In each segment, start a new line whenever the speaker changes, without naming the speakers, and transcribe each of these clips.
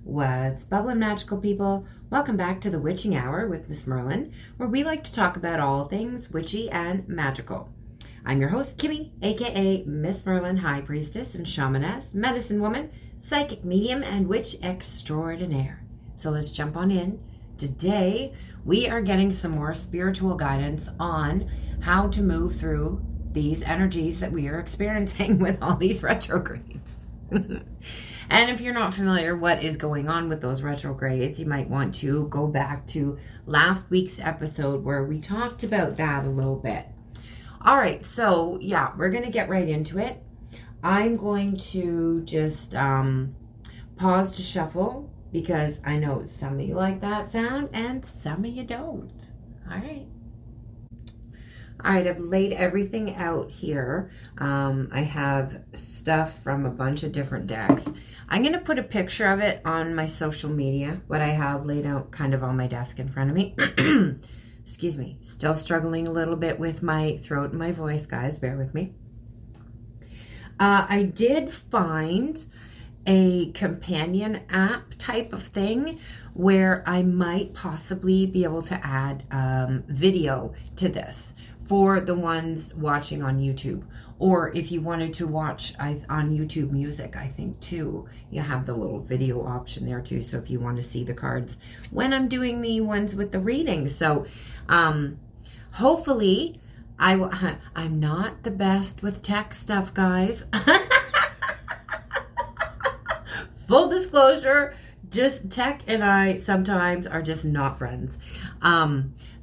What's bubbling, magical people? Welcome back to the Witching Hour with Miss Merlin, where we like to talk about all things witchy and magical. I'm your host, Kimmy, aka Miss Merlin, High Priestess and Shamaness, Medicine Woman, Psychic Medium, and Witch Extraordinaire. So let's jump on in. Today, we are getting some more spiritual guidance on how to move through these energies that we are experiencing with all these retrogrades. And if you're not familiar what is going on with those retrogrades, you might want to go back to last week's episode where we talked about that a little bit. All right, so yeah, we're going to get right into it. I'm going to just pause to shuffle because I know some of you like that sound and some of you don't. All right. All right, I've laid everything out here. I have stuff from a bunch of different decks. I'm going to put a picture of it on my social media, what I have laid out kind of on my desk in front of me. Excuse me. Still struggling a little bit with my throat and my voice, guys. Bear with me. I did find a companion app type of thing where I might possibly be able to add video to this for the ones watching on YouTube. Or if you wanted to watch on YouTube Music, I think too, you have the little video option there too. So if you want to see the cards when I'm doing the ones with the readings. So hopefully I'm not the best with tech stuff, guys. Full disclosure, just tech and I sometimes are just not friends.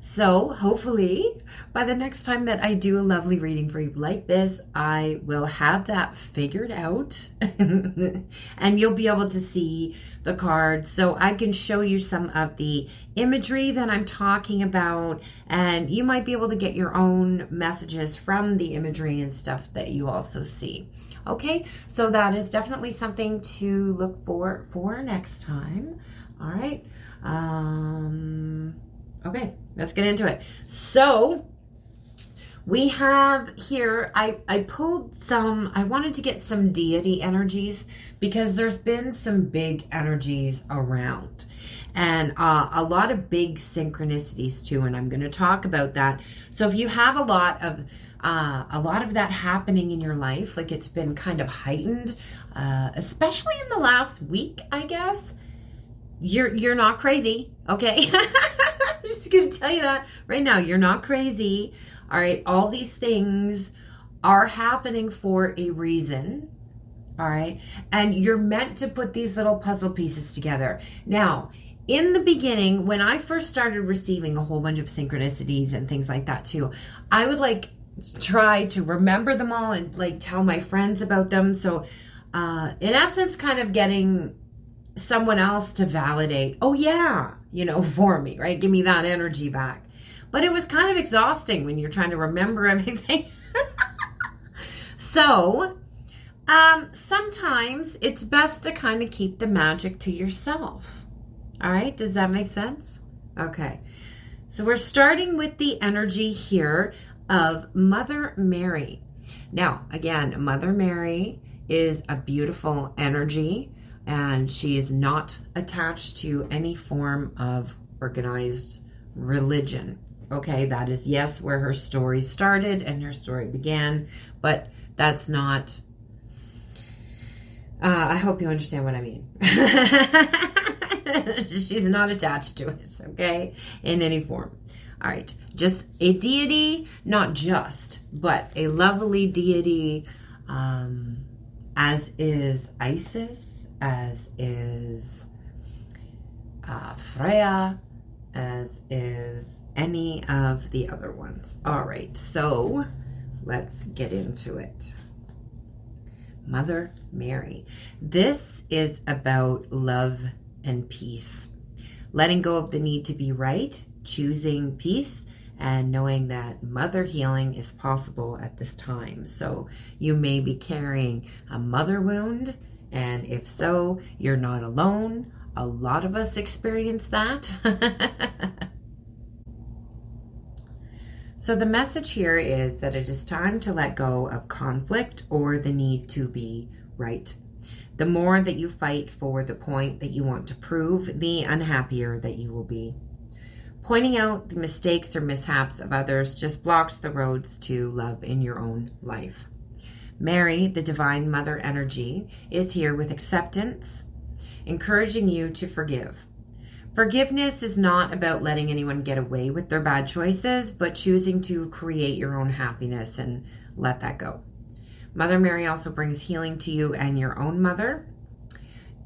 So hopefully by the next time that I do a lovely reading for you like this, I will have that figured out and you'll be able to see the cards so I can show you some of the imagery that I'm talking about, and you might be able to get your own messages from the imagery and stuff that you also see. Okay, so that is definitely something to look for next time. All right. Okay, let's get into it. So we have here, I pulled some, I wanted to get some deity energies because there's been some big energies around and a lot of big synchronicities too. And I'm going to talk about that. So if you have a lot of that happening in your life, like it's been kind of heightened, especially in the last week, I guess, you're not crazy. Okay. I'm just going to tell you that right now. You're not crazy. All right. All these things are happening for a reason. All right. And you're meant to put these little puzzle pieces together. Now, in the beginning, when I first started receiving a whole bunch of synchronicities and things like that too, I would try to remember them all and tell my friends about them. So, in essence, kind of getting someone else to validate, oh yeah, for me, right? Give me that energy back. But it was kind of exhausting when you're trying to remember everything. So, sometimes it's best to kind of keep the magic to yourself. All right, does that make sense? Okay, so we're starting with the energy here of Mother Mary. Now, again, Mother Mary is a beautiful energy, and she is not attached to any form of organized religion. Okay, that is, yes, where her story started and her story began, but that's not, I hope you understand what I mean. She's not attached to it, okay, in any form. All right, just a deity, not just, but a lovely deity, as is Isis, as is Freya, as is any of the other ones. All right, so let's get into it. Mother Mary. This is about love and peace. Letting go of the need to be right, choosing peace, and knowing that mother healing is possible at this time. So you may be carrying a mother wound, and if so, you're not alone. A lot of us experience that. So the message here is that it is time to let go of conflict or the need to be right. The more that you fight for the point that you want to prove, the unhappier that you will be. Pointing out the mistakes or mishaps of others just blocks the roads to love in your own life. Mary, the Divine Mother energy, is here with acceptance, encouraging you to forgive. Forgiveness is not about letting anyone get away with their bad choices, but choosing to create your own happiness and let that go. Mother Mary also brings healing to you and your own mother.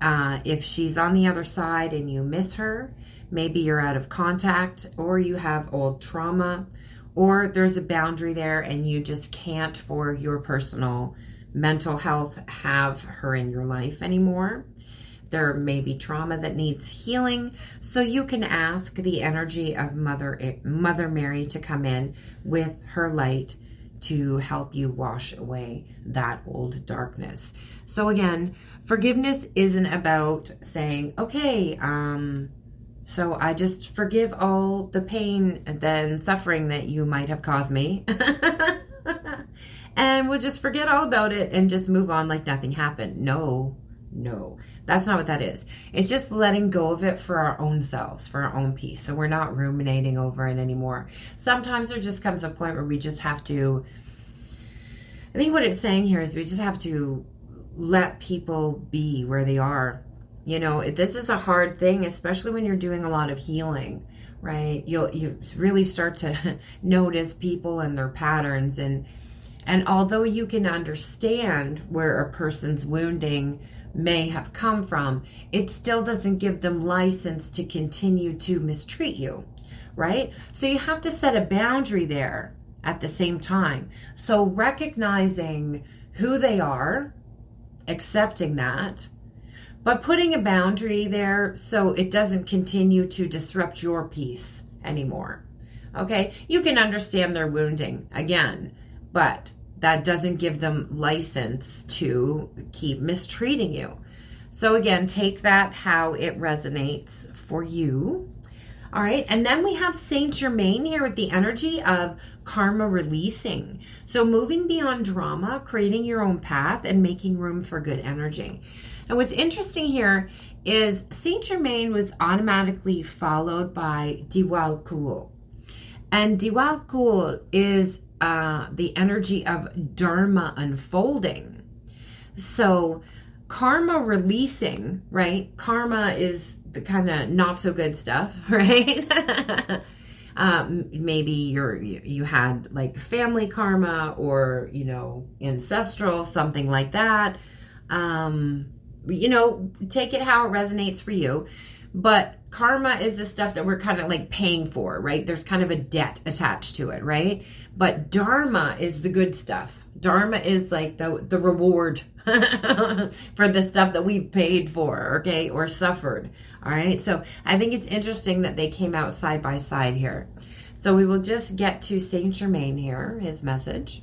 If she's on the other side and you miss her, maybe you're out of contact, or you have old trauma, or there's a boundary there and you just can't, for your personal mental health, have her in your life anymore. There may be trauma that needs healing, so you can ask the energy of Mother Mary to come in with her light to help you wash away that old darkness. So again, forgiveness isn't about saying, okay, so I just forgive all the pain and suffering that you might have caused me. And we'll just forget all about it and just move on like nothing happened. No, that's not what that is. It's just letting go of it for our own selves, for our own peace. So we're not ruminating over it anymore. Sometimes there just comes a point where we just have to, I think what it's saying here is we just have to let people be where they are. You know, this is a hard thing, especially when you're doing a lot of healing, right? You really start to notice people and their patterns. And although you can understand where a person's wounding may have come from, it still doesn't give them license to continue to mistreat you, right? So you have to set a boundary there at the same time. So recognizing who they are, accepting that, but putting a boundary there so it doesn't continue to disrupt your peace anymore. Okay? You can understand their wounding, again, but that doesn't give them license to keep mistreating you. So again, take that how it resonates for you. All right, and then we have Saint Germain here with the energy of karma releasing. So moving beyond drama, creating your own path, and making room for good energy. And what's interesting here is Saint Germain was automatically followed by Diwal Kul. And Diwal Kul is the energy of Dharma unfolding. So karma releasing, right? Karma is the kind of not so good stuff, right? Maybe you had like family karma or, you know, ancestral, something like that. You know, take it how it resonates for you. But karma is the stuff that we're kind of like paying for, right? There's kind of a debt attached to it, right? But dharma is the good stuff. Dharma is like the reward for the stuff that we've paid for, okay, or suffered. All right. So I think it's interesting that they came out side by side here. So we will just get to Saint Germain here, his message.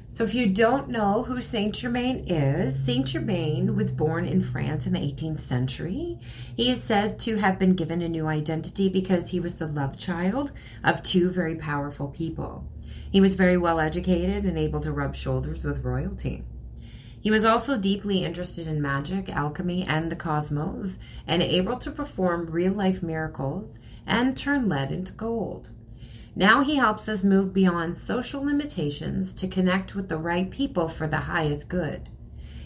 So if you don't know who Saint Germain was born in France in the 18th century. He is said to have been given a new identity because he was the love child of two very powerful people. He was very well educated and able to rub shoulders with royalty. He was also deeply interested in magic, alchemy, and the cosmos, and able to perform real-life miracles and turn lead into gold. Now he helps us move beyond social limitations to connect with the right people for the highest good.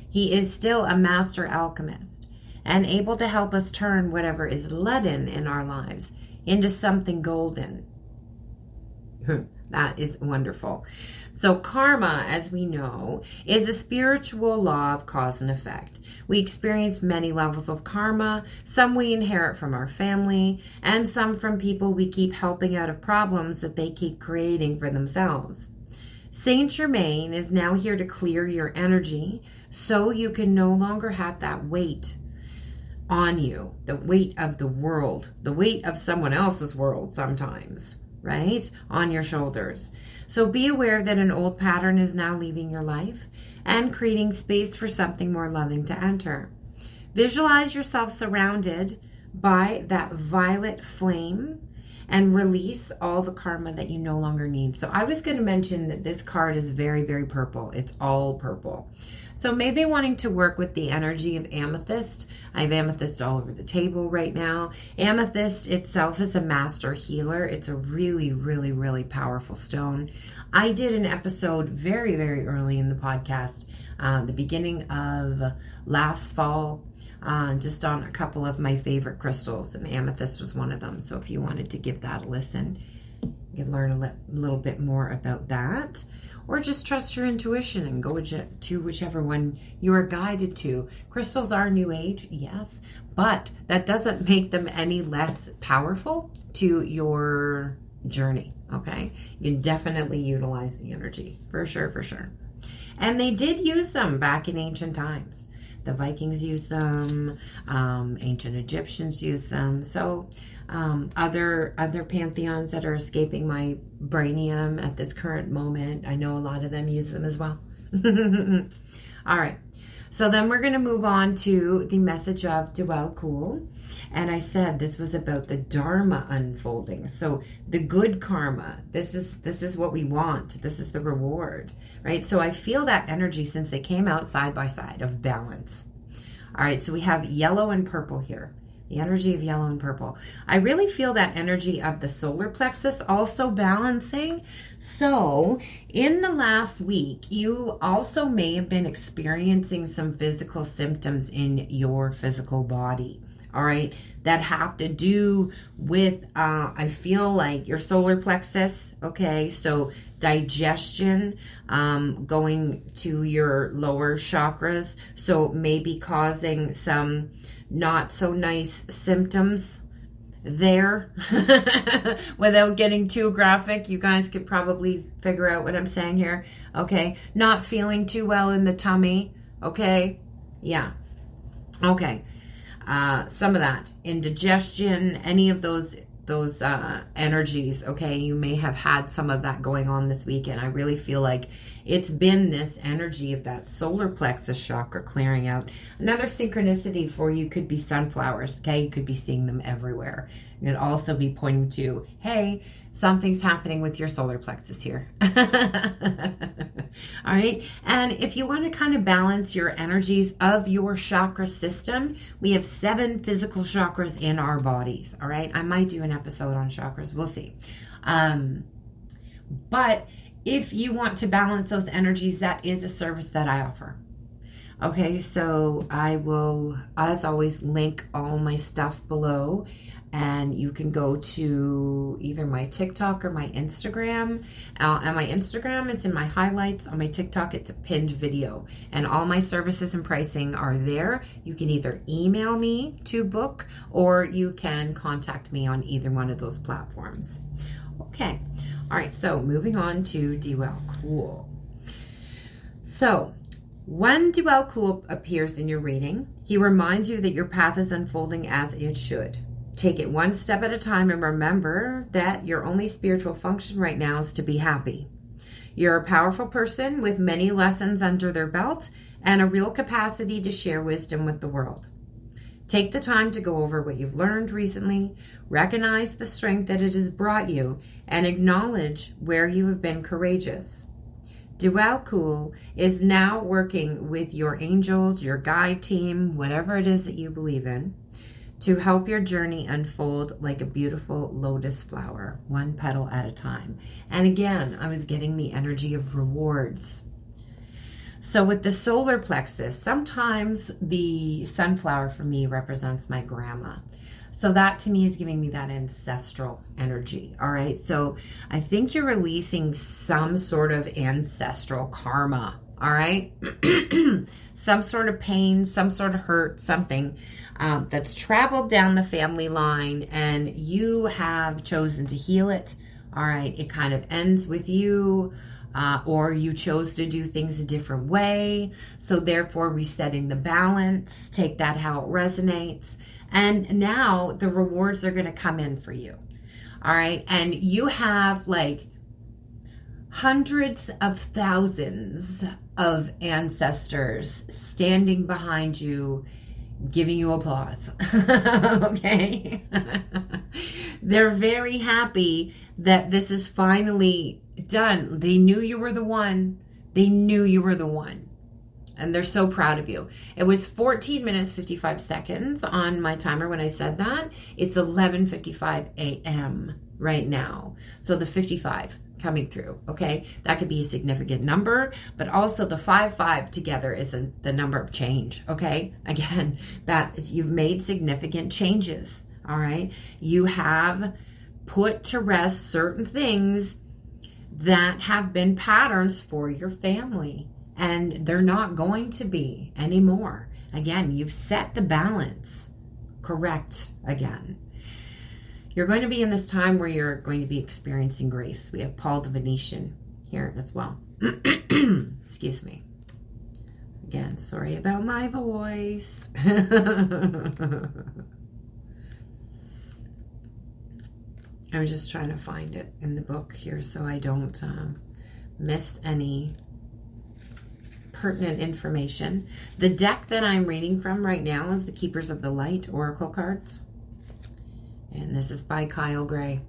He is still a master alchemist and able to help us turn whatever is leaden in our lives into something golden. That is wonderful. So karma, as we know, is a spiritual law of cause and effect. We experience many levels of karma. Some we inherit from our family, and some from people we keep helping out of problems that they keep creating for themselves. Saint Germain is now here to clear your energy so you can no longer have that weight on you, the weight of the world, the weight of someone else's world sometimes, right? On your shoulders. So be aware that an old pattern is now leaving your life and creating space for something more loving to enter. Visualize yourself surrounded by that violet flame and release all the karma that you no longer need. So I was going to mention that this card is very, very purple. It's all purple. So maybe wanting to work with the energy of amethyst. I have amethyst all over the table right now. Amethyst itself is a master healer. It's a really, really, really powerful stone. I did an episode very, very early in the podcast, the beginning of last fall, just on a couple of my favorite crystals, and amethyst was one of them. So if you wanted to give that a listen, you can learn a little bit more about that. Or just trust your intuition and go to whichever one you are guided to. Crystals are new age, yes, but that doesn't make them any less powerful to your journey, okay? You can definitely utilize the energy, for sure, for sure. And they did use them back in ancient times. The Vikings used them, ancient Egyptians used them. So other pantheons that are escaping my brainium at this current moment, I know a lot of them use them as well. All right. So then we're going to move on to the message of Dwell Cool. And I said this was about the Dharma unfolding. So the good karma, this is what we want. This is the reward, right? So I feel that energy since they came out side by side of balance. All right, so we have yellow and purple here. The energy of yellow and purple. I really feel that energy of the solar plexus also balancing. So in the last week, you also may have been experiencing some physical symptoms in your physical body. All right, that have to do with, I feel like your solar plexus, okay, so digestion, going to your lower chakras, so maybe causing some not so nice symptoms there. Without getting too graphic, you guys could probably figure out what I'm saying here, okay? Not feeling too well in the tummy, okay? Yeah, okay. Some of that, indigestion, any of those energies, okay, you may have had some of that going on this weekend. I really feel like it's been this energy of that solar plexus chakra clearing out. Another synchronicity for you could be sunflowers, okay? You could be seeing them everywhere. It could also be pointing to, hey, something's happening with your solar plexus here. All right. And if you want to kind of balance your energies of your chakra system, we have 7 physical chakras in our bodies. All right. I might do an episode on chakras. We'll see. But if you want to balance those energies, that is a service that I offer. Okay. So I will, as always, link all my stuff below. And you can go to either my TikTok or my Instagram. On my Instagram, it's in my highlights. On my TikTok, it's a pinned video. And all my services and pricing are there. You can either email me to book, or you can contact me on either one of those platforms. Okay. All right. So moving on to Dwell Cool. So when Dwell Cool appears in your reading, he reminds you that your path is unfolding as it should. Take it one step at a time and remember that your only spiritual function right now is to be happy. You're a powerful person with many lessons under their belt and a real capacity to share wisdom with the world. Take the time to go over what you've learned recently, recognize the strength that it has brought you, and acknowledge where you have been courageous. Dwell Cool is now working with your angels, your guide team, whatever it is that you believe in, to help your journey unfold like a beautiful lotus flower, one petal at a time. And again, I was getting the energy of rewards. So with the solar plexus, sometimes the sunflower for me represents my grandma. So that to me is giving me that ancestral energy. All right. So I think you're releasing some sort of ancestral karma. All right. Some sort of pain, some sort of hurt, something that's traveled down the family line, and you have chosen to heal it. All right. It kind of ends with you, or you chose to do things a different way. So therefore resetting the balance, take that how it resonates. And now the rewards are going to come in for you. All right. And you have like hundreds of thousands of ancestors standing behind you, giving you applause. Okay. They're very happy that this is finally done. They knew you were the one. They knew you were the one. And they're so proud of you. It was 14 minutes, 55 seconds on my timer when I said that. It's 11:55 a.m. right now. So the 55 coming through, okay? That could be a significant number, but also the 5 together is the number of change, okay? Again, that you've made significant changes, all right? You have put to rest certain things that have been patterns for your family, and they're not going to be anymore. Again, you've set the balance correct again. You're going to be in this time where you're going to be experiencing grace. We have Paul the Venetian here as well. Excuse me. Again, sorry about my voice. I'm just trying to find it in the book here so I don't miss any pertinent information. The deck that I'm reading from right now is the Keepers of the Light Oracle cards. And this is by Kyle Gray.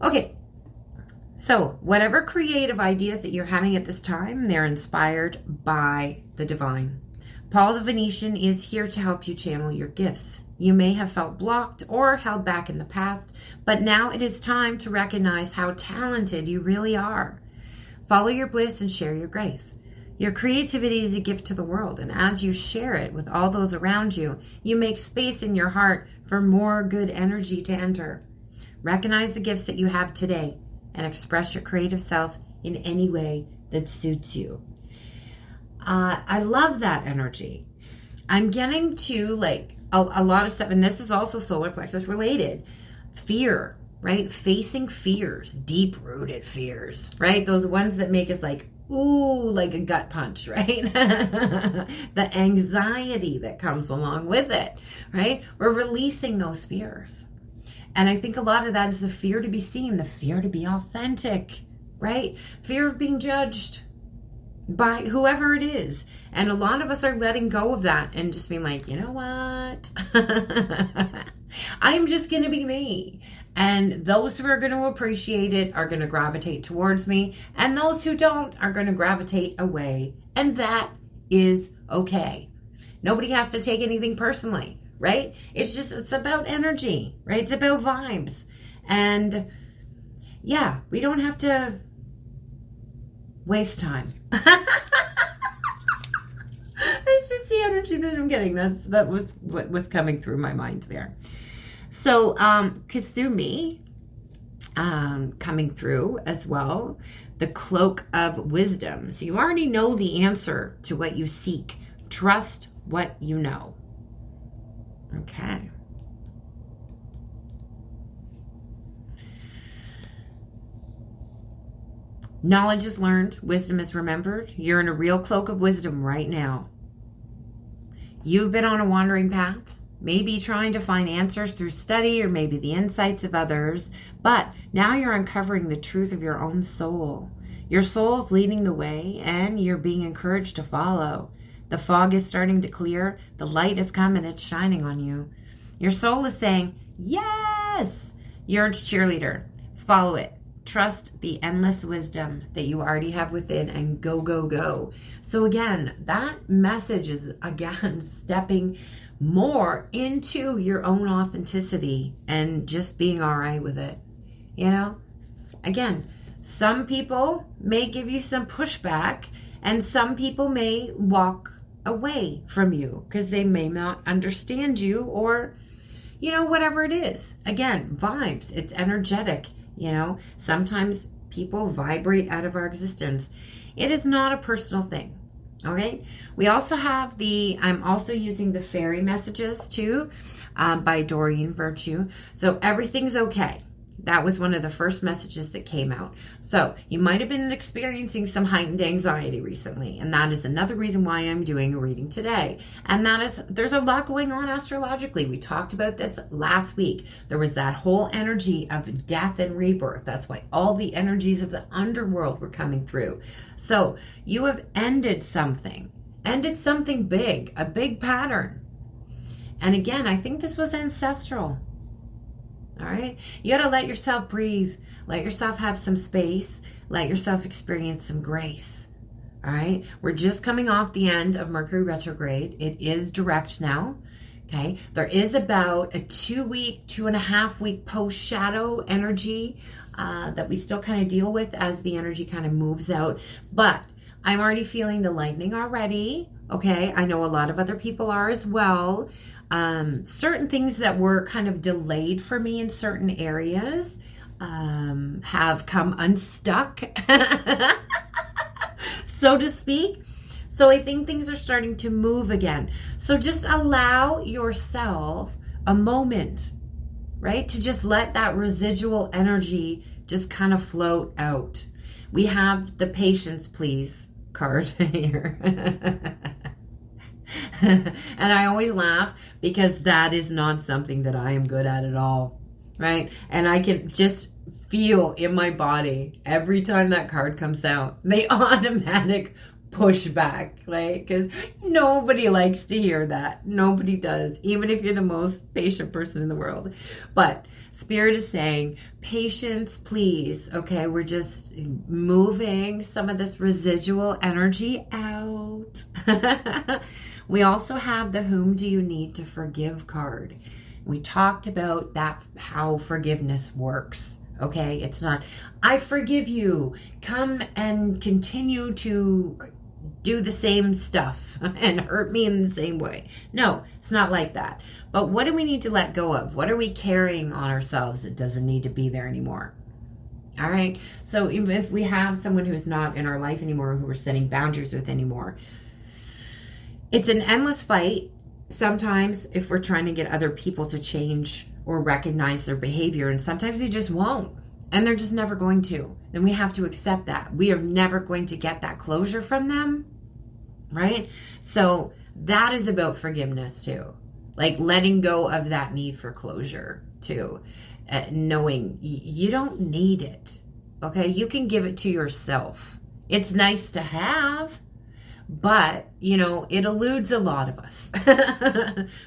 Okay. So whatever creative ideas that you're having at this time, they're inspired by the divine. Paul the Venetian is here to help you channel your gifts. You may have felt blocked or held back in the past, but now it is time to recognize how talented you really are. Follow your bliss and share your grace. Your creativity is a gift to the world, and as you share it with all those around you, you make space in your heart for more good energy to enter. Recognize the gifts that you have today and express your creative self in any way that suits you. I love that energy. I'm getting to like a lot of stuff, and this is also solar plexus related. Fear, right? Facing fears, deep-rooted fears, right? Those ones that make us like, ooh, like a gut punch, right? The anxiety that comes along with it, right? We're releasing those fears. And I think a lot of that is the fear to be seen, the fear to be authentic, right? Fear of being judged by whoever it is. And a lot of us are letting go of that and just being like, you know what? I'm just going to be me. And those who are going to appreciate it are going to gravitate towards me. And those who don't are going to gravitate away. And that is okay. Nobody has to take anything personally, right? It's about energy, right? It's about vibes. And yeah, we don't have to waste time. It's just the energy that I'm getting. That was what was coming through my mind there. So, Kasumi, coming through as well, the cloak of wisdom. So you already know the answer to what you seek. Trust what you know. Okay. Knowledge is learned. Wisdom is remembered. You're in a real cloak of wisdom right now. You've been on a wandering path. Maybe trying to find answers through study or maybe the insights of others. But now you're uncovering the truth of your own soul. Your soul's leading the way and you're being encouraged to follow. The fog is starting to clear. The light has come and it's shining on you. Your soul is saying, yes! You're its cheerleader. Follow it. Trust the endless wisdom that you already have within and go, go, go. So again, that message is, again, stepping more into your own authenticity and just being all right with it. You know, again, some people may give you some pushback and some people may walk away from you because they may not understand you or, you know, whatever it is. Again, vibes, it's energetic. You know, sometimes people vibrate out of our existence. It is not a personal thing. Okay. We also have I'm also using the fairy messages too, by Doreen Virtue. So everything's okay. That was one of the first messages that came out. So you might have been experiencing some heightened anxiety recently. And that is another reason why I'm doing a reading today. And that is, there's a lot going on astrologically. We talked about this last week. There was that whole energy of death and rebirth. That's why all the energies of the underworld were coming through. So you have ended something big, a big pattern. And again, I think this was ancestral. All right. You got to let yourself breathe. Let yourself have some space. Let yourself experience some grace. All right. We're just coming off the end of Mercury retrograde. It is direct now. Okay. There is about a 2.5 week post shadow energy that we still kind of deal with as the energy kind of moves out. But I'm already feeling the lightning already. Okay. I know a lot of other people are as well. Certain things that were kind of delayed for me in certain areas have come unstuck, so to speak. So I think things are starting to move again. So just allow yourself a moment, right? To just let that residual energy just kind of float out. We have the patience, please card here. And I always laugh because that is not something that I am good at all, right? And I can just feel in my body every time that card comes out, the automatic pushback, right? Because nobody likes to hear that. Nobody does, even if you're the most patient person in the world. But Spirit is saying, patience, please. Okay, we're just moving some of this residual energy out. We also have the Whom Do You Need to Forgive card. We talked about that, how forgiveness works. Okay, it's not, I forgive you, come and continue to do the same stuff and hurt me in the same way. No, it's not like that. But what do we need to let go of? What are we carrying on ourselves that doesn't need to be there anymore? All right. So if we have someone who's not in our life anymore, who we're setting boundaries with anymore, it's an endless fight. Sometimes if we're trying to get other people to change or recognize their behavior, and sometimes they just won't, and they're just never going to, then we have to accept that. We are never going to get that closure from them, right? So that is about forgiveness too. Like letting go of that need for closure too. Knowing you don't need it, okay? You can give it to yourself. It's nice to have, but, you know, it eludes a lot of us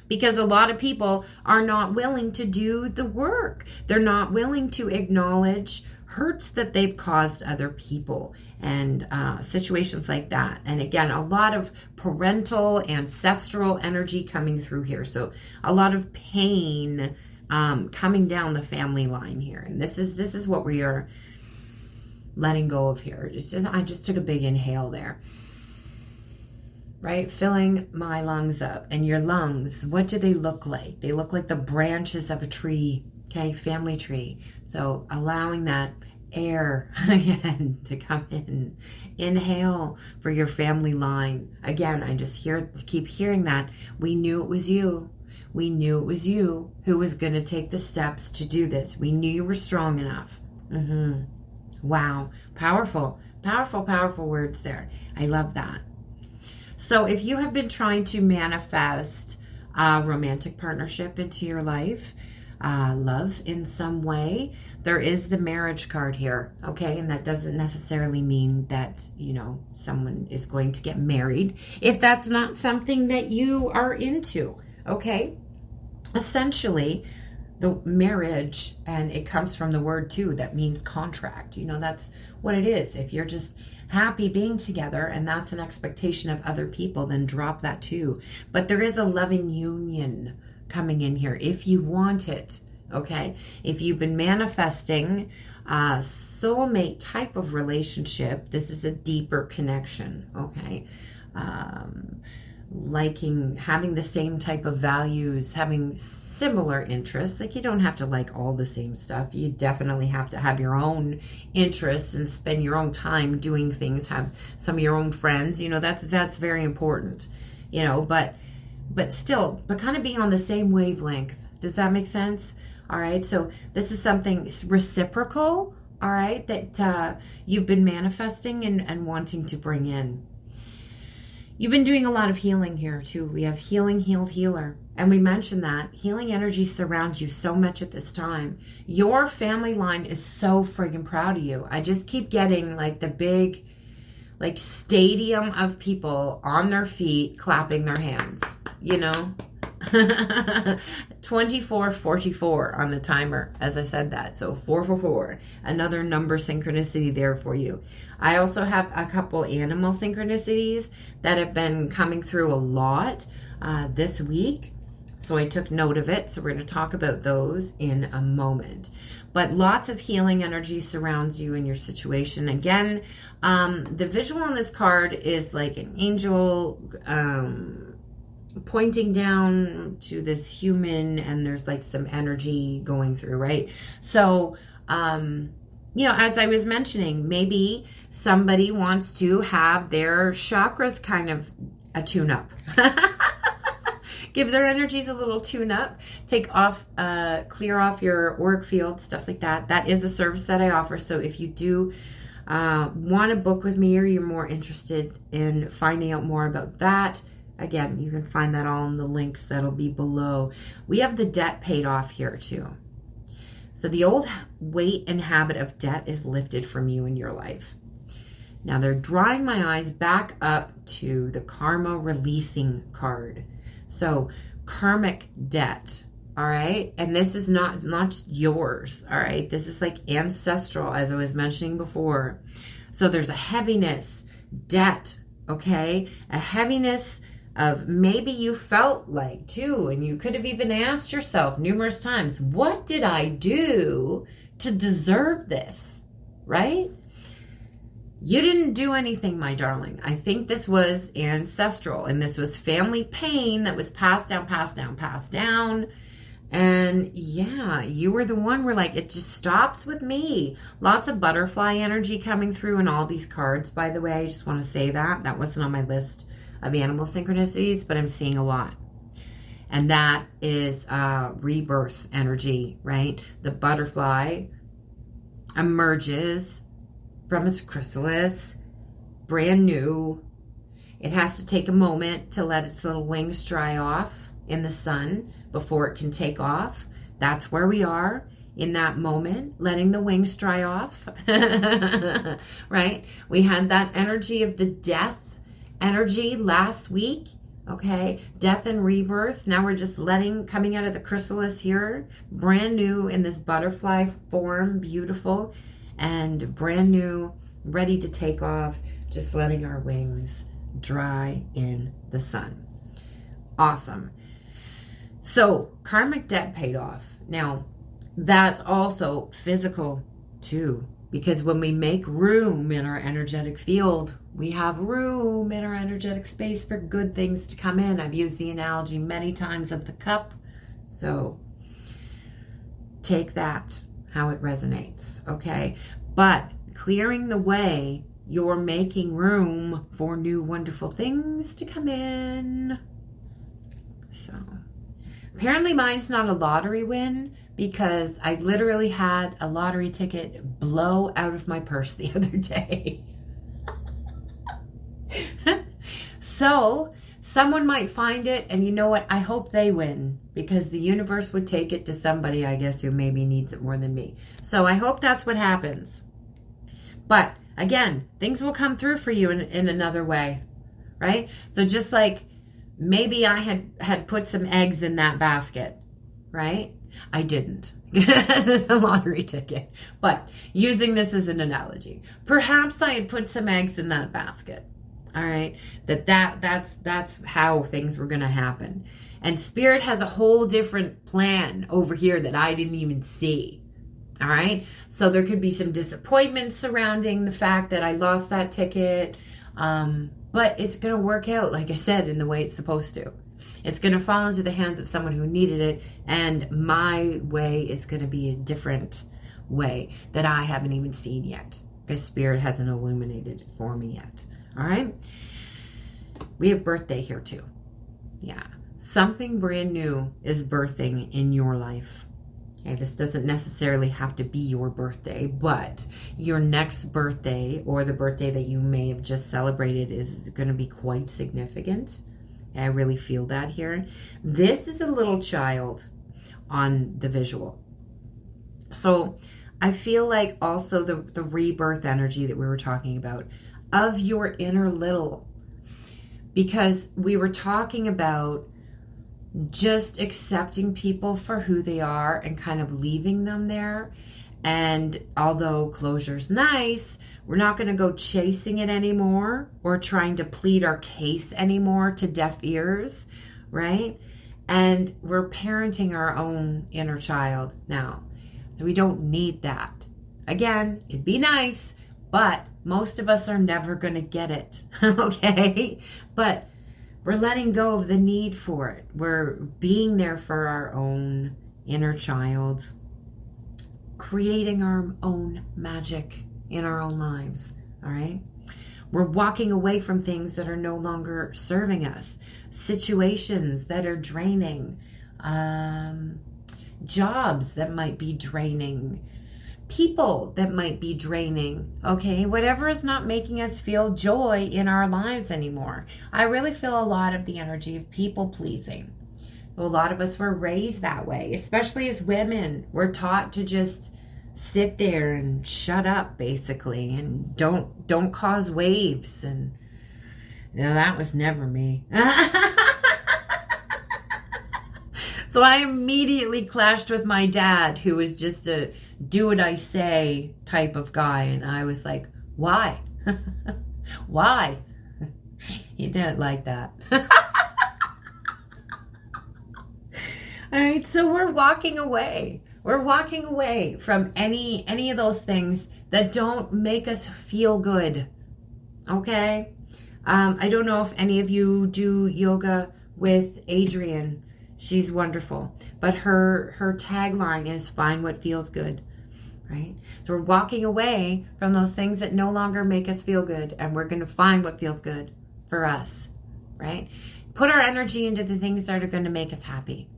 because a lot of people are not willing to do the work. They're not willing to acknowledge hurts that they've caused other people and situations like that. And again, a lot of parental, ancestral energy coming through here. So a lot of pain coming down the family line here. And this is what we are letting go of here. I just took a big inhale there. Right? Filling my lungs up. And your lungs, what do they look like? They look like the branches of a tree, okay? Family tree. So allowing that air again to come in. Inhale for your family line. Again, I just keep hearing that. We knew it was you. We knew it was you who was going to take the steps to do this. We knew you were strong enough. Wow. Powerful, powerful, powerful words there. I love that. So if you have been trying to manifest a romantic partnership into your life, love in some way, there is the marriage card here, okay? And that doesn't necessarily mean that, you know, someone is going to get married if that's not something that you are into, okay? Essentially, the marriage, and it comes from the word too, that means contract. You know, that's what it is. If you're just happy being together and that's an expectation of other people, then drop that too. But there is a loving union coming in here if you want it, okay? If you've been manifesting a soulmate type of relationship, this is a deeper connection, okay? Liking, having the same type of values, having similar interests. Like, you don't have to like all the same stuff. You definitely have to have your own interests and spend your own time doing things, have some of your own friends, you know, that's very important, you know, but still, but kind of being on the same wavelength. Does that make sense? All right. So this is something reciprocal, all right, that you've been manifesting and wanting to bring in. You've been doing a lot of healing here too. We have healing, healed, healer. And we mentioned that healing energy surrounds you so much at this time. Your family line is so friggin' proud of you. I just keep getting like the big, like, stadium of people on their feet clapping their hands, you know? 2444 on the timer as I said that. So 444, another number synchronicity there for you. I also have a couple animal synchronicities that have been coming through a lot this week. So I took note of it. So we're going to talk about those in a moment. But lots of healing energy surrounds you in your situation. Again, the visual on this card is like an angel pointing down to this human, and there's like some energy going through, right? So, as I was mentioning, maybe somebody wants to have their chakras kind of a tune-up. Give their energies a little tune-up. Take off, clear off your auric field, stuff like that. That is a service that I offer. So if you do want to book with me, or you're more interested in finding out more about that, again, you can find that all in the links that'll be below. We have the debt paid off here too. So the old weight and habit of debt is lifted from you in your life. Now they're drawing my eyes back up to the karma releasing card. So karmic debt, all right? And this is not just yours, all right? This is like ancestral, as I was mentioning before. So there's a heaviness, debt, okay? A heaviness of maybe you felt like too, and you could have even asked yourself numerous times, what did I do to deserve this, right? You didn't do anything, my darling. I think this was ancestral, and this was family pain that was passed down. And yeah, you were the one where like, it just stops with me. Lots of butterfly energy coming through in all these cards, by the way. I just want to say that wasn't on my list of animal synchronicities, but I'm seeing a lot. And that is rebirth energy, right? The butterfly emerges from its chrysalis, brand new. It has to take a moment to let its little wings dry off in the sun before it can take off. That's where we are in that moment, letting the wings dry off, right? We had that energy of the death energy last week, okay? Death and rebirth. Now we're just coming out of the chrysalis here, brand new in this butterfly form, beautiful and brand new, ready to take off, just letting our wings dry in the sun. Awesome. So karmic debt paid off. Now that's also physical too, because when we make room in our energetic field, we have room in our energetic space for good things to come in. I've used the analogy many times of the cup. So take that, how it resonates, okay? But clearing the way, you're making room for new wonderful things to come in. So apparently mine's not a lottery win, because I literally had a lottery ticket blow out of my purse the other day. So someone might find it, and you know what? I hope they win, because the universe would take it to somebody, I guess, who maybe needs it more than me. So I hope that's what happens. But again, things will come through for you in another way, right? So just like maybe I had put some eggs in that basket, right? I didn't. This is a lottery ticket. But using this as an analogy, perhaps I had put some eggs in that basket. All right, that's how things were going to happen. And Spirit has a whole different plan over here that I didn't even see. All right, so there could be some disappointment surrounding the fact that I lost that ticket, but it's going to work out, like I said, in the way it's supposed to. It's going to fall into the hands of someone who needed it, and my way is going to be a different way that I haven't even seen yet, because Spirit hasn't illuminated it for me yet. All right. We have birthday here too. Yeah. Something brand new is birthing in your life. Okay. This doesn't necessarily have to be your birthday, but your next birthday, or the birthday that you may have just celebrated, is going to be quite significant. I really feel that here. This is a little child on the visual. So I feel like also the rebirth energy that we were talking about, of your inner little, because we were talking about just accepting people for who they are and kind of leaving them there. And although closure's nice, we're not going to go chasing it anymore or trying to plead our case anymore to deaf ears, right? And we're parenting our own inner child now. So we don't need that. Again, it'd be nice, but most of us are never going to get it, okay? But we're letting go of the need for it. We're being there for our own inner child, creating our own magic in our own lives, all right? We're walking away from things that are no longer serving us, situations that are draining, jobs that might be draining, people that might be draining, okay? Whatever is not making us feel joy in our lives anymore. I really feel a lot of the energy of people pleasing. A lot of us were raised that way, especially as women. We're taught to just sit there and shut up, basically, and don't cause waves. And that was never me. So I immediately clashed with my dad, who was just a do what I say type of guy. And I was like, why? Why? He didn't like that. All right, so we're walking away. We're walking away from any of those things that don't make us feel good. Okay? I don't know if any of you do yoga with Adrienne. She's wonderful. But her tagline is find what feels good. Right? So we're walking away from those things that no longer make us feel good, and we're going to find what feels good for us. Right? Put our energy into the things that are going to make us happy.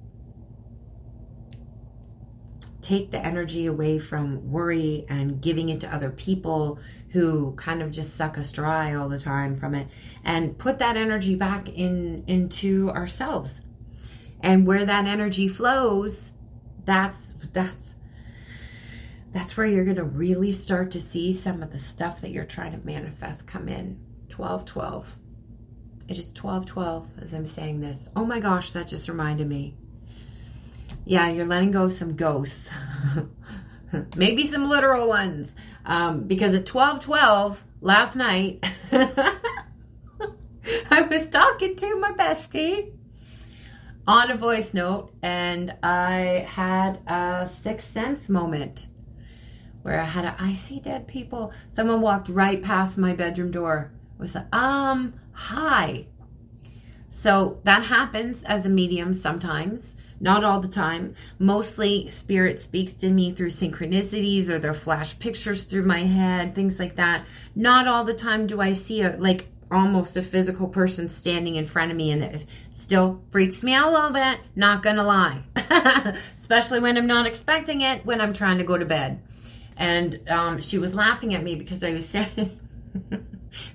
Take the energy away from worry and giving it to other people who kind of just suck us dry all the time from it, and put that energy back into ourselves. And where that energy flows, that's where you're going to really start to see some of the stuff that you're trying to manifest come in. 12-12. It is 12-12 as I'm saying this. Oh my gosh, that just reminded me. Yeah, you're letting go of some ghosts. Maybe some literal ones. Because at 12-12 last night, I was talking to my bestie on a voice note, and I had a sixth sense moment where I see dead people. Someone walked right past my bedroom door with a, hi. So that happens as a medium sometimes. Not all the time. Mostly spirit speaks to me through synchronicities, or they'll flash pictures through my head, things like that. Not all the time do I see almost a physical person standing in front of me, and it still freaks me out a little bit, not gonna lie. Especially when I'm not expecting it, when I'm trying to go to bed. And she was laughing at me because I was saying,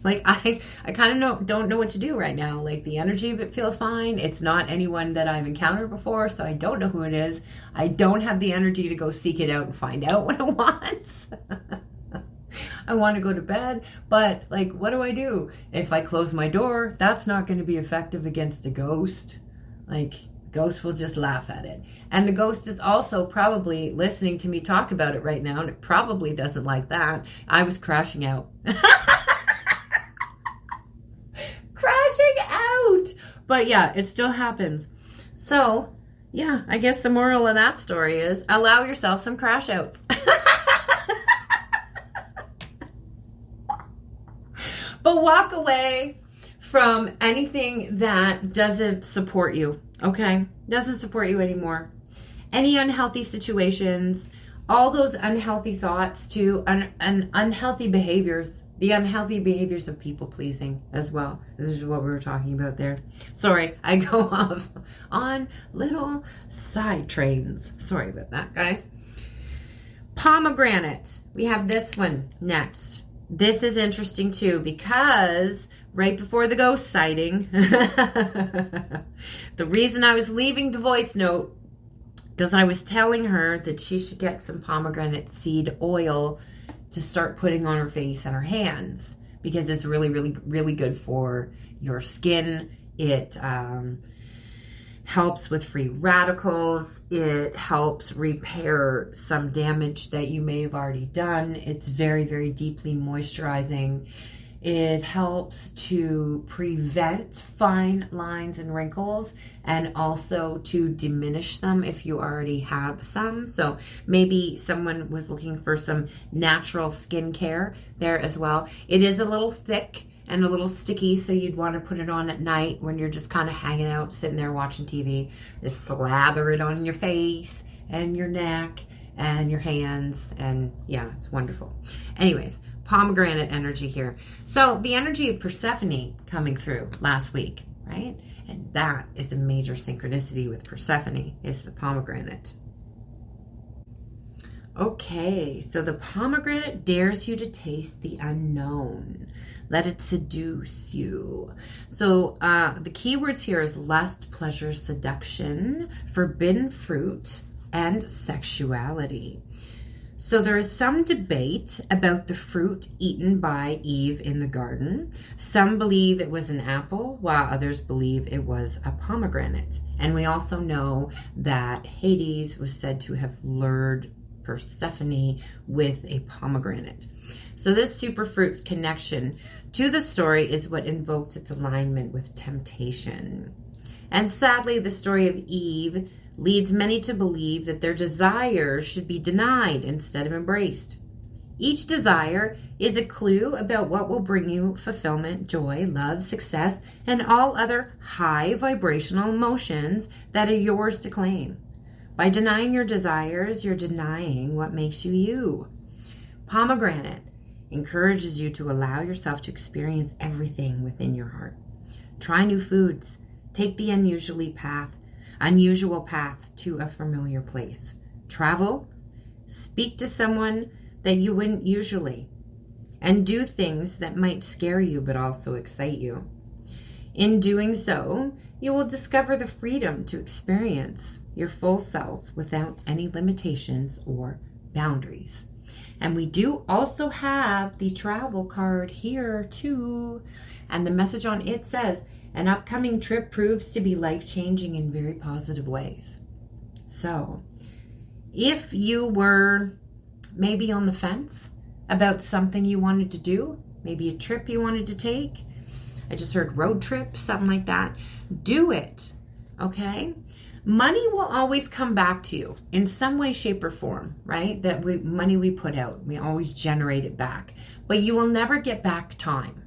I kind of don't know what to do right now. Like, the energy of it feels fine. It's not anyone that I've encountered before, so I don't know who it is. I don't have the energy to go seek it out and find out what it wants. I want to go to bed, but what do I do? If I close my door, that's not going to be effective against a ghost. Ghosts will just laugh at it. And the ghost is also probably listening to me talk about it right now, and it probably doesn't like that. I was crashing out. Crashing out! But yeah, it still happens. So, yeah, I guess the moral of that story is allow yourself some crash outs. But walk away from anything that doesn't support you, okay? Doesn't support you anymore. Any unhealthy situations, all those unhealthy thoughts too, and unhealthy behaviors, the unhealthy behaviors of people pleasing as well. This is what we were talking about there. Sorry, I go off on little side trains. Sorry about that, guys. Pomegranate. We have this one next. This is interesting too, because right before the ghost sighting, the reason I was leaving the voice note, because I was telling her that she should get some pomegranate seed oil to start putting on her face and her hands, because it's really, really, really good for your skin. It helps with free radicals. It helps repair some damage that you may have already done. It's very, very deeply moisturizing. It helps to prevent fine lines and wrinkles and also to diminish them if you already have some. So maybe someone was looking for some natural skincare there as well. It is a little thick and a little sticky, so you'd want to put it on at night when you're just kind of hanging out, sitting there watching TV. Just slather it on your face and your neck and your hands, and yeah, it's wonderful. Anyways, pomegranate energy here. So the energy of Persephone coming through last week, right? And that is a major synchronicity with Persephone, is the pomegranate. Okay, so the pomegranate dares you to taste the unknown. Let it seduce you. So the keywords here is lust, pleasure, seduction, forbidden fruit, and sexuality. So there is some debate about the fruit eaten by Eve in the garden. Some believe it was an apple, while others believe it was a pomegranate. And we also know that Hades was said to have lured Persephone with a pomegranate. So this superfruit's connection to the story is what invokes its alignment with temptation. And sadly, the story of Eve leads many to believe that their desires should be denied instead of embraced. Each desire is a clue about what will bring you fulfillment, joy, love, success, and all other high vibrational emotions that are yours to claim. By denying your desires, you're denying what makes you you. Pomegranate encourages you to allow yourself to experience everything within your heart. Try new foods. Take the unusual path to a familiar place. Travel. Speak to someone that you wouldn't usually. And do things that might scare you but also excite you. In doing so, you will discover the freedom to experience your full self without any limitations or boundaries. And we do also have the travel card here too. And the message on it says, an upcoming trip proves to be life-changing in very positive ways. So, if you were maybe on the fence about something you wanted to do, maybe a trip you wanted to take, I just heard road trip, something like that, do it, okay? Money will always come back to you in some way, shape, or form, right? Money we put out, we always generate it back. But you will never get back time.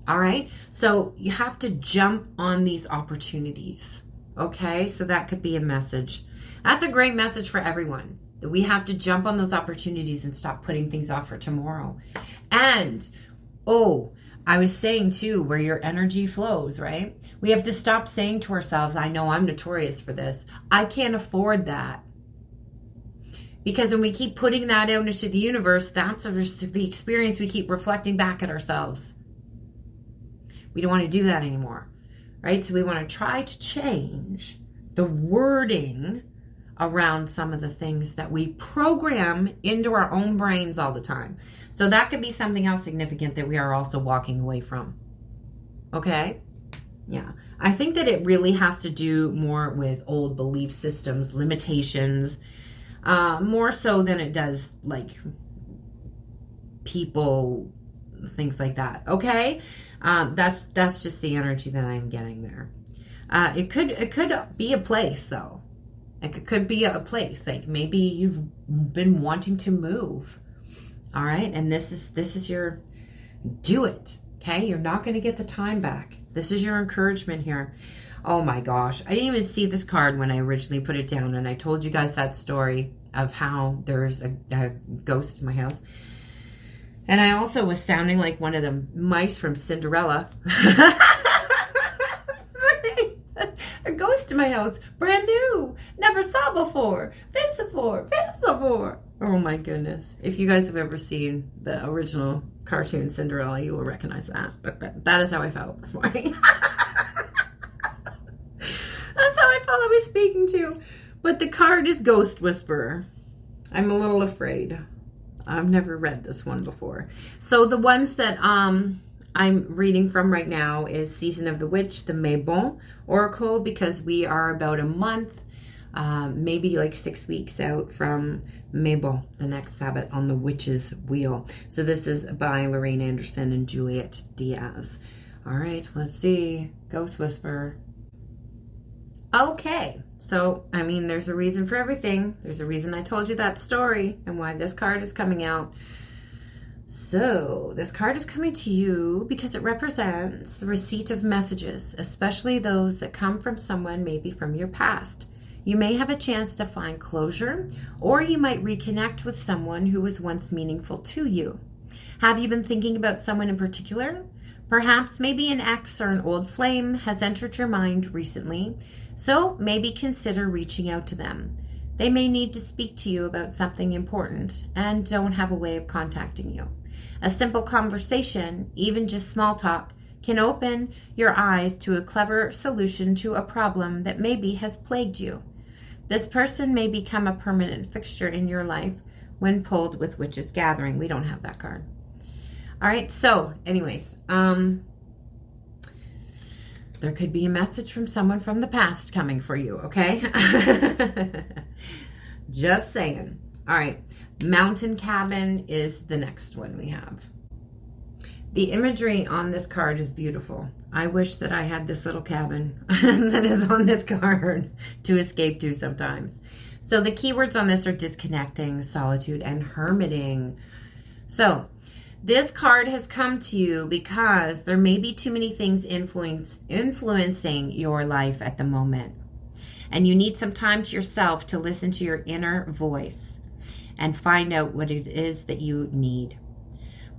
All right? So you have to jump on these opportunities. Okay? So that could be a message. That's a great message for everyone. That we have to jump on those opportunities and stop putting things off for tomorrow. And, I was saying too, where your energy flows, right? We have to stop saying to ourselves, I know I'm notorious for this. I can't afford that. Because when we keep putting that out into the universe, that's the experience we keep reflecting back at ourselves. We don't want to do that anymore, right? So we want to try to change the wording around some of the things that we program into our own brains all the time. So that could be something else significant that we are also walking away from. Okay? Yeah. I think that it really has to do more with old belief systems, limitations, more so than it does like people, things like that. Okay? That's just the energy that I'm getting there. It could be a place though. It could be a place, like maybe you've been wanting to move. All right. And this is your, do it. Okay. You're not going to get the time back. This is your encouragement here. Oh my gosh. I didn't even see this card when I originally put it down. And I told you guys that story of how there's a ghost in my house. And I also was sounding like one of the mice from Cinderella. A ghost in my house, brand new, never saw before, Visifor. Oh my goodness. If you guys have ever seen the original cartoon Cinderella, you will recognize that. But that is how I felt this morning. That's how I felt I was speaking to. But the card is Ghost Whisperer. I'm a little afraid. I've never read this one before. So the ones that I'm reading from right now is Season of the Witch, the Mabon Oracle, because we are about a month, maybe like 6 weeks out from Mabon, the next Sabbath on the Witch's Wheel. So this is by Lorraine Anderson and Juliet Diaz. All right, let's see. Ghost Whisperer. Okay, so, I mean, there's a reason for everything. There's a reason I told you that story and why this card is coming out. So, this card is coming to you because it represents the receipt of messages, especially those that come from someone maybe from your past. You may have a chance to find closure, or you might reconnect with someone who was once meaningful to you. Have you been thinking about someone in particular? Perhaps maybe an ex or an old flame has entered your mind recently, so maybe consider reaching out to them. They may need to speak to you about something important and don't have a way of contacting you. A simple conversation, even just small talk, can open your eyes to a clever solution to a problem that maybe has plagued you. This person may become a permanent fixture in your life when pulled with Witch's Gathering. We don't have that card. All right, so anyways, there could be a message from someone from the past coming for you, okay? Just saying. All right, Mountain Cabin is the next one we have. The imagery on this card is beautiful. I wish that I had this little cabin that is on this card to escape to sometimes. So the keywords on this are disconnecting, solitude, and hermiting. So this card has come to you because there may be too many things influencing your life at the moment. And you need some time to yourself to listen to your inner voice and find out what it is that you need.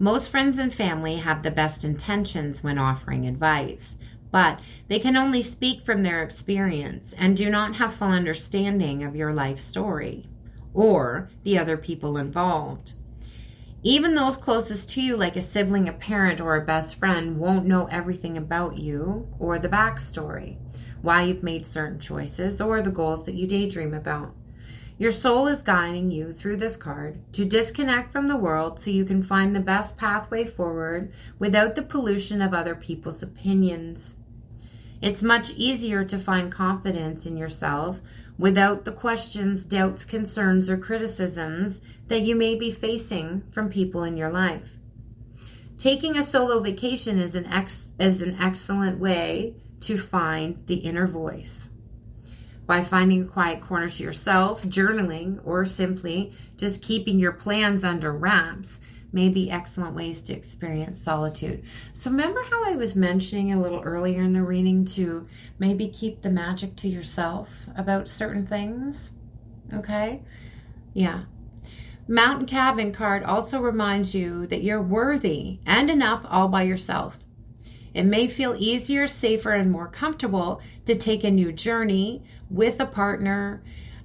Most friends and family have the best intentions when offering advice, but they can only speak from their experience and do not have full understanding of your life story or the other people involved. Even those closest to you, like a sibling, a parent, or a best friend, won't know everything about you or the backstory, why you've made certain choices, or the goals that you daydream about. Your soul is guiding you through this card to disconnect from the world so you can find the best pathway forward without the pollution of other people's opinions. It's much easier to find confidence in yourself without the questions, doubts, concerns, or criticisms that you may be facing from people in your life. Taking a solo vacation is an excellent way to find the inner voice. By finding a quiet corner to yourself, journaling, or simply just keeping your plans under wraps may be excellent ways to experience solitude. So remember how I was mentioning a little earlier in the reading to maybe keep the magic to yourself about certain things? Okay? Yeah. Mountain Cabin card also reminds you that you're worthy and enough all by yourself. It may feel easier, safer, and more comfortable to take a new journey with a partner,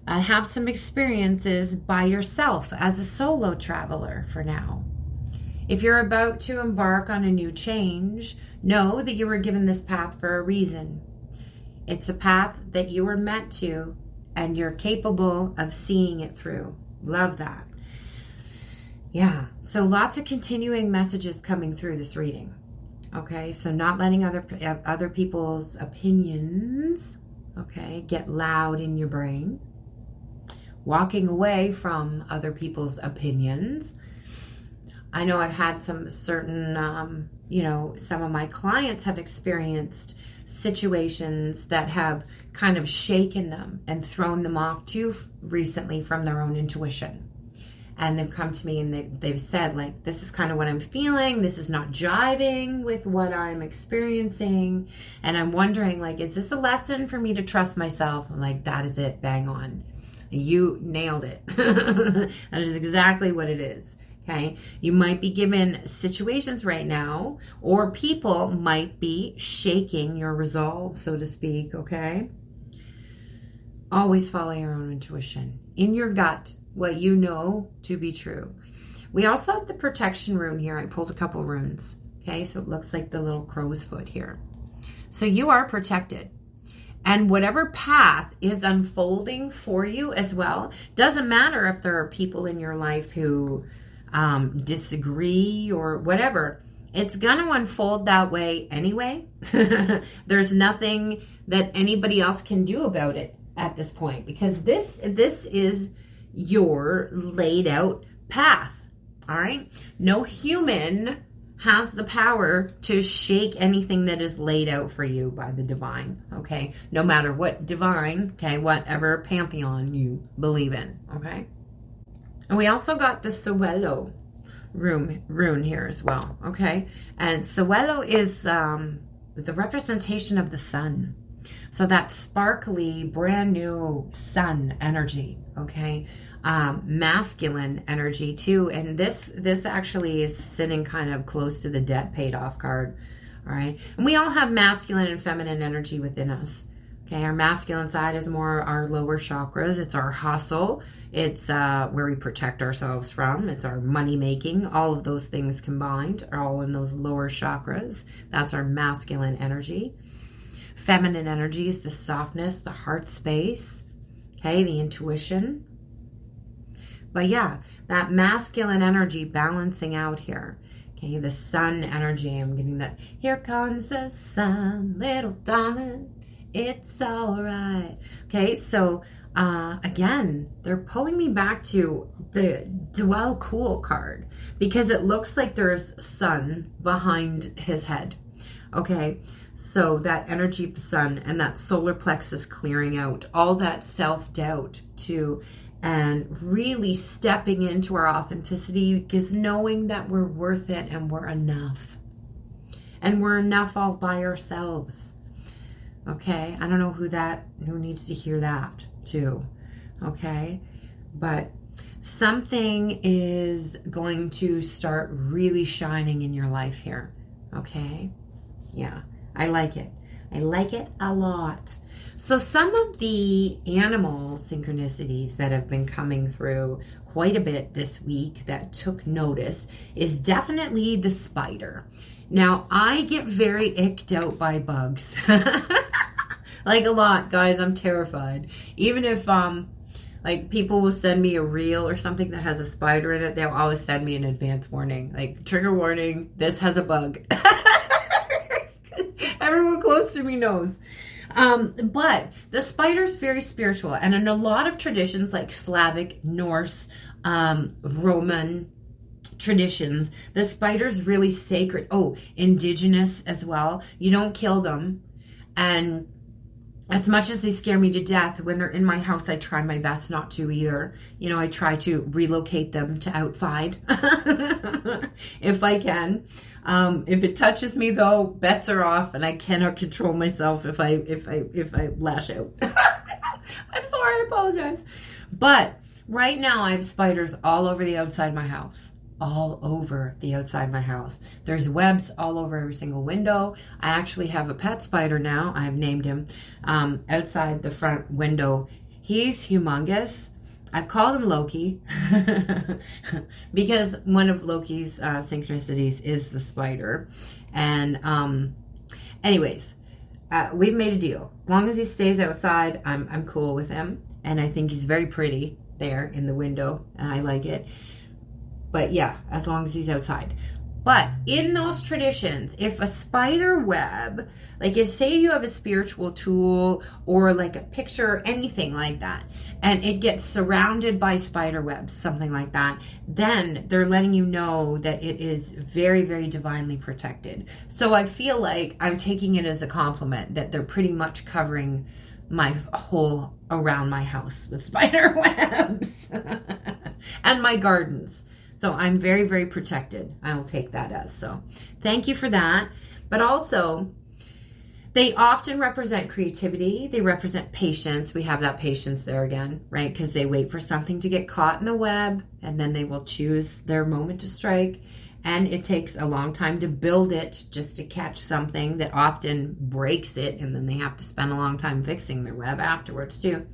have some experiences by yourself as a solo traveler for now. If you're about to embark on a new change, know that you were given this path for a reason. It's a path that you were meant to, and you're capable of seeing it through. Love that. Yeah, so lots of continuing messages coming through this reading. Okay, so not letting other people's opinions, okay, get loud in your brain. Walking away from other people's opinions. I know I've had some certain, some of my clients have experienced situations that have kind of shaken them and thrown them off too recently from their own intuition. And they've come to me and they've said, like, this is kind of what I'm feeling. This is not jiving with what I'm experiencing. And I'm wondering, like, is this a lesson for me to trust myself? I'm like, that is it. Bang on. You nailed it. That is exactly what it is. Okay. You might be given situations right now, or people might be shaking your resolve, so to speak. Okay. Always follow your own intuition in your gut. What you know to be true. We also have the protection rune here. I pulled a couple runes. Okay, so it looks like the little crow's foot here. So you are protected. And whatever path is unfolding for you as well, doesn't matter if there are people in your life who disagree or whatever. it's going to unfold that way anyway. There's nothing that anybody else can do about it at this point, because this is your laid out path. All right. No human has the power to shake anything that is laid out for you by the divine. Okay. No matter what divine, okay, whatever pantheon you believe in. Okay. And we also got the Suelo rune here as well. Okay. And Suelo is the representation of the sun. So that sparkly, brand new sun energy, okay? Masculine energy too. And this actually is sitting kind of close to the debt paid off card, all right? And we all have masculine and feminine energy within us, okay? Our masculine side is more our lower chakras. It's our hustle. It's where we protect ourselves from. It's our money making. All of those things combined are all in those lower chakras. That's our masculine energy. Feminine energy is the softness, the heart space, okay, the intuition. But yeah, that masculine energy balancing out here. Okay, the sun energy, I'm getting that. Here comes the sun, little darling, it's all right. Okay, so again, they're pulling me back to the Dwell Cool card, because it looks like there's sun behind his head. Okay, so that energy of the sun and that solar plexus clearing out, all that self-doubt too, and really stepping into our authenticity, because knowing that we're worth it and we're enough. And we're enough all by ourselves. Okay, I don't know who needs to hear that too. Okay, but something is going to start really shining in your life here. Okay, yeah. I like it. I like it a lot. So some of the animal synchronicities that have been coming through quite a bit this week that took notice is definitely the spider. Now, I get very icked out by bugs. Like a lot, guys. I'm terrified. Even if like people will send me a reel or something that has a spider in it, they'll always send me an advance warning. Like, trigger warning, this has a bug. Everyone close to me knows. But the spider's very spiritual. And in a lot of traditions like Slavic, Norse, Roman traditions, the spider's really sacred. Oh, indigenous as well. You don't kill them. And as much as they scare me to death, when they're in my house, I try my best not to either. You know, I try to relocate them to outside if I can. If it touches me, though, bets are off, and I cannot control myself if I lash out. I'm sorry, I apologize. But right now, I have spiders all over the outside of my house. All over the outside of my house. There's webs all over every single window. I actually have a pet spider now. I've named him outside the front window. He's humongous. I've called him Loki because one of Loki's synchronicities is the spider. And anyways, we've made a deal. As long as he stays outside, I'm cool with him. And I think he's very pretty there in the window. And I like it. But yeah, as long as he's outside. But in those traditions, if a spider web, like if say you have a spiritual tool or like a picture or anything like that, and it gets surrounded by spider webs, something like that, then they're letting you know that it is very, very divinely protected. So I feel like I'm taking it as a compliment that they're pretty much covering my whole around my house with spider webs and my gardens. So I'm very, very protected. I'll take that as so. Thank you for that. But also, they often represent creativity. They represent patience. We have that patience there again, right? Because they wait for something to get caught in the web, and then they will choose their moment to strike. And it takes a long time to build it just to catch something that often breaks it, and then they have to spend a long time fixing their web afterwards too.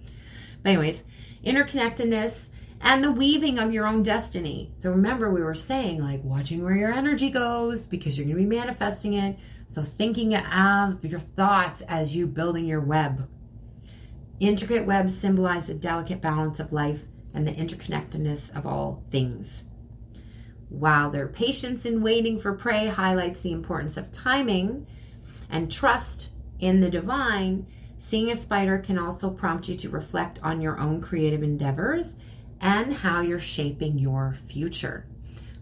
But anyways, interconnectedness and the weaving of your own destiny. So remember, we were saying like watching where your energy goes, because you're going to be manifesting it. So thinking of your thoughts as you building your web. Intricate webs symbolize the delicate balance of life and the interconnectedness of all things. While their patience in waiting for prey highlights the importance of timing and trust in the divine, seeing a spider can also prompt you to reflect on your own creative endeavors and how you're shaping your future.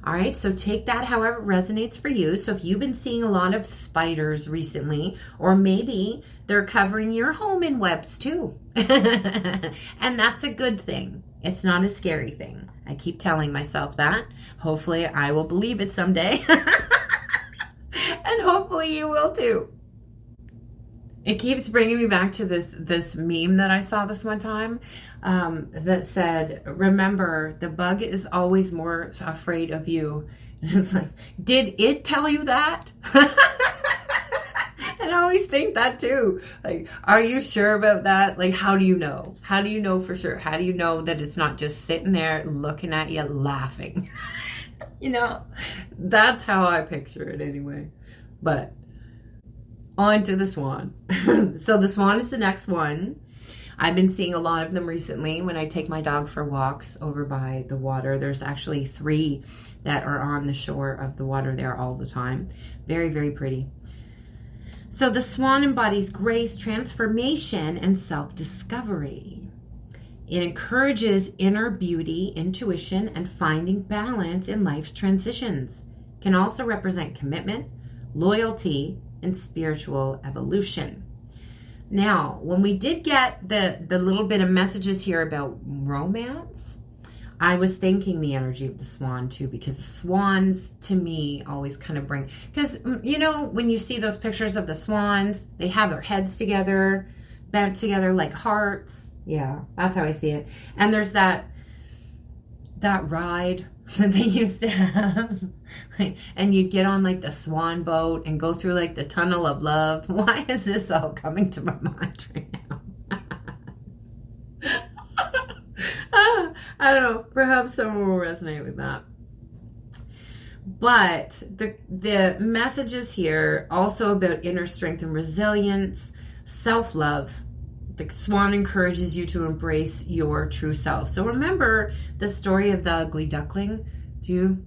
All right, so take that however it resonates for you. So if you've been seeing a lot of spiders recently, or maybe they're covering your home in webs too, and that's a good thing. It's not a scary thing. I keep telling myself that. Hopefully I will believe it someday. And hopefully you will too. It keeps bringing me back to this meme that I saw this one time that said, remember, the bug is always more afraid of you. And it's like, did it tell you that? And I always think that too. Like, are you sure about that? Like, how do you know? How do you know for sure? How do you know that it's not just sitting there looking at you laughing? You know, that's how I picture it anyway. But on to the swan. So the swan is the next one. I've been seeing a lot of them recently when I take my dog for walks over by the water. There's actually 3 that are on the shore of the water there all the time. Very, very pretty. So the swan embodies grace, transformation, and self-discovery. It encourages inner beauty, intuition, and finding balance in life's transitions. It can also represent commitment, loyalty, and spiritual evolution. Now, when we did get the little bit of messages here about romance, I was thinking the energy of the swan too, because the swans to me always kind of bring, because you know, when you see those pictures of the swans, they have their heads together, bent together like hearts. Yeah, that's how I see it. And there's that ride that they used to have, and you'd get on like the swan boat and go through like the tunnel of love. Why is this all coming to my mind right now? I don't know, perhaps someone will resonate with that. But the messages here also about inner strength and resilience, self-love. The swan encourages you to embrace your true self. So remember the story of the ugly duckling? Do you?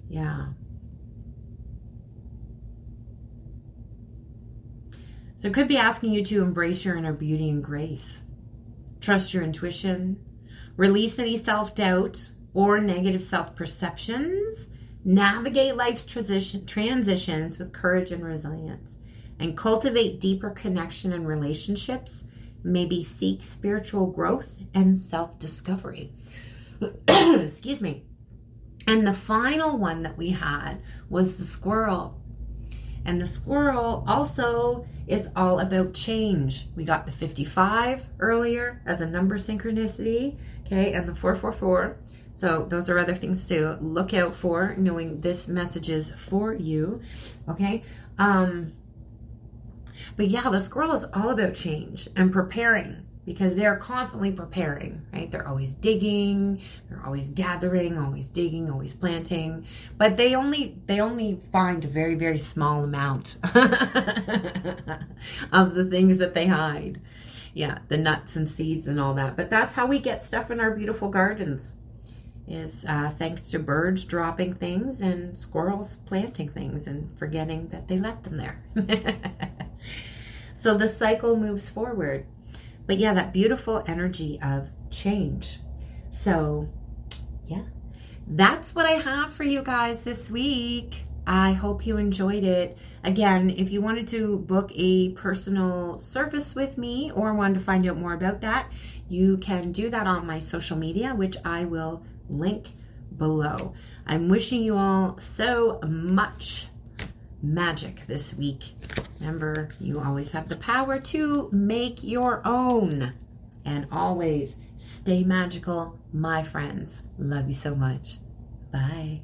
Yeah. So it could be asking you to embrace your inner beauty and grace. Trust your intuition. Release any self-doubt or negative self-perceptions. Navigate life's transitions with courage and resilience. And cultivate deeper connection and relationships. Maybe seek spiritual growth and self-discovery. Excuse me. And the final one that we had was the squirrel. And the squirrel also is all about change. We got the 55 earlier as a number synchronicity, okay, and the 444. So those are other things to look out for, knowing this message is for you, okay? But yeah, the squirrel is all about change and preparing, because they're constantly preparing, right? They're always digging, they're always gathering, always digging, always planting, but they only find a very, very small amount of the things that they hide. Yeah, the nuts and seeds and all that. But that's how we get stuff in our beautiful gardens, is thanks to birds dropping things and squirrels planting things and forgetting that they left them there. So the cycle moves forward. But yeah, that beautiful energy of change. So yeah, that's what I have for you guys this week. I hope you enjoyed it. Again, if you wanted to book a personal service with me or wanted to find out more about that, you can do that on my social media, which I will link below. I'm wishing you all so much magic this week. Remember, you always have the power to make your own. And always stay magical, my friends. Love you so much. Bye.